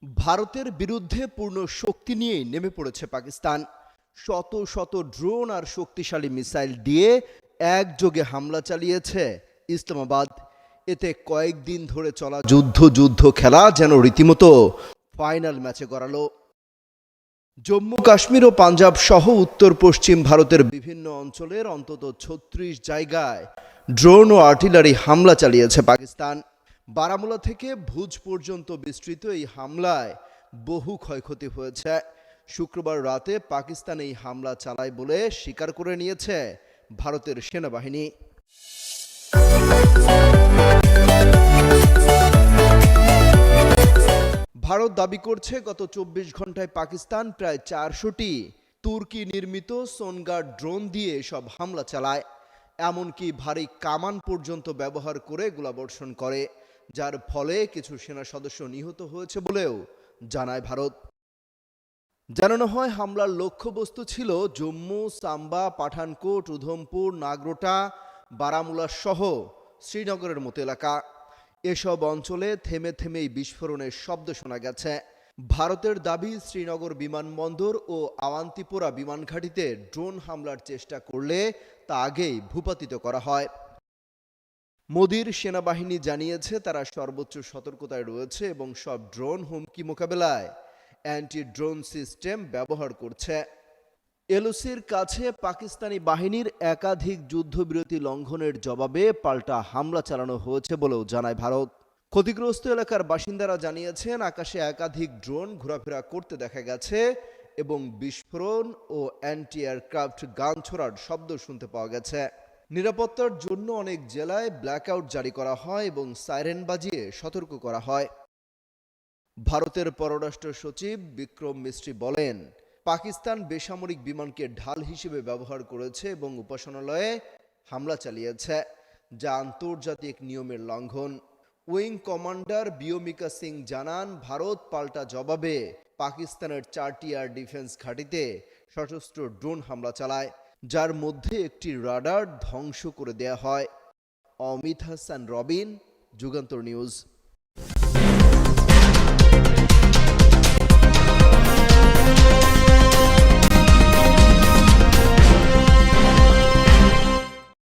ভারতের বিরুদ্ধে পূর্ণ শক্তি নিয়ে নেমে পড়েছে পাকিস্তান। শত শত ড্রোন আর শক্তিশালী মিসাইল দিয়ে একযোগে হামলা চালিয়েছে ইসলামাবাদ। এতে কয়েকদিন ধরে চলা যুদ্ধ খেলা যেন রীতিমতো ফাইনাল ম্যাচে গড়ালো। জম্মু কাশ্মীর ও পাঞ্জাব সহ উত্তর পশ্চিম ভারতের বিভিন্ন অঞ্চলের অন্তত ৩৬ জায়গায় ড্রোন ও আর্টিলারি হামলা চালিয়েছে পাকিস্তান। বারামুলা থেকে ভুজ পর্যন্ত বিস্তৃত এই হামলায় বহু ক্ষয়ক্ষতি হয়েছে। শুক্রবার রাতে পাকিস্তান এই হামলা চালায় বলে স্বীকার করে নিয়েছে ভারতের সেনাবাহিনী। ভারত দাবি করছে গত ২৪ ঘন্টায় পাকিস্তান প্রায় ৪০০টি তুর্কি নির্মিত সোনগার্ড ড্রোন দিয়ে সব হামলা চালায়, এমনকি ভারী কামান পর্যন্ত ব্যবহার করে গোলাবর্ষণ করে, যার ফলে কিছু সেনা সদস্য নিহত হয়েছে বলেও জানায় ভারত। জানানো হয় হামলার লক্ষ্যবস্তু ছিল জম্মু, সাম্বা, পাঠানকোট, উধমপুর, নাগরোটা, বারামুলা সহ শ্রীনগরের মতো এলাকা। এসব অঞ্চলে থেমে থেমেই বিস্ফোরণের শব্দ শোনা গেছে। ভারতের দাবি, শ্রীনগর বিমানবন্দর ও আওয়ান্তিপোরা বিমান ঘাঁটিতে ড্রোন হামলার চেষ্টা করলে তা আগেই ভূপাতিত করা হয়। মোদির সেনাবাহিনী জানিয়েছে তারা সর্বোচ্চ সতর্কতায় রয়েছে এবং সব ড্রোন হুমকি মোকাবেলায় অ্যান্টি ড্রোন সিস্টেম ব্যবহার করছে। এলওসির কাছে পাকিস্তানি বাহিনীর একাধিক যুদ্ধবিরতি লঙ্ঘনের জবাবে পাল্টা হামলা চালানো হয়েছে বলেও জানায় ভারত। ক্ষতিগ্রস্ত এলাকার বাসিন্দারা জানিয়েছেন আকাশে একাধিক ড্রোন ঘোরাফেরা করতে দেখা গেছে এবং বিস্ফোরণ ও অ্যান্টি এয়ারক্রাফট গান ছোড়ার শব্দ শুনতে পাওয়া গেছে। নিরাপত্তার জন্য অনেক জেলায় ব্ল্যাকআউট জারি করা হয় এবং সাইরেন বাজিয়ে সতর্ক করা হয়। ভারতের পররাষ্ট্র সচিব বিক্রম মিস্ত্রি বলেন, পাকিস্তান বেসামরিক বিমানকে ঢাল হিসেবে ব্যবহার করেছে এবং উপাসনালয়ে হামলা চালিয়েছে, যা আন্তর্জাতিক নিয়মের লঙ্ঘন। উইং কমান্ডার বিওমিকা সিং জানান, ভারত পাল্টা জবাবে পাকিস্তানের 4টি এয়ার ডিফেন্স ঘাঁটিতে সশস্ত্র ড্রোন হামলা চালায়, যার মধ্যে একটি রাডার ধ্বংস করে দেয়া হয়। অমিত হাসান রবিন, যুগান্তর নিউজ।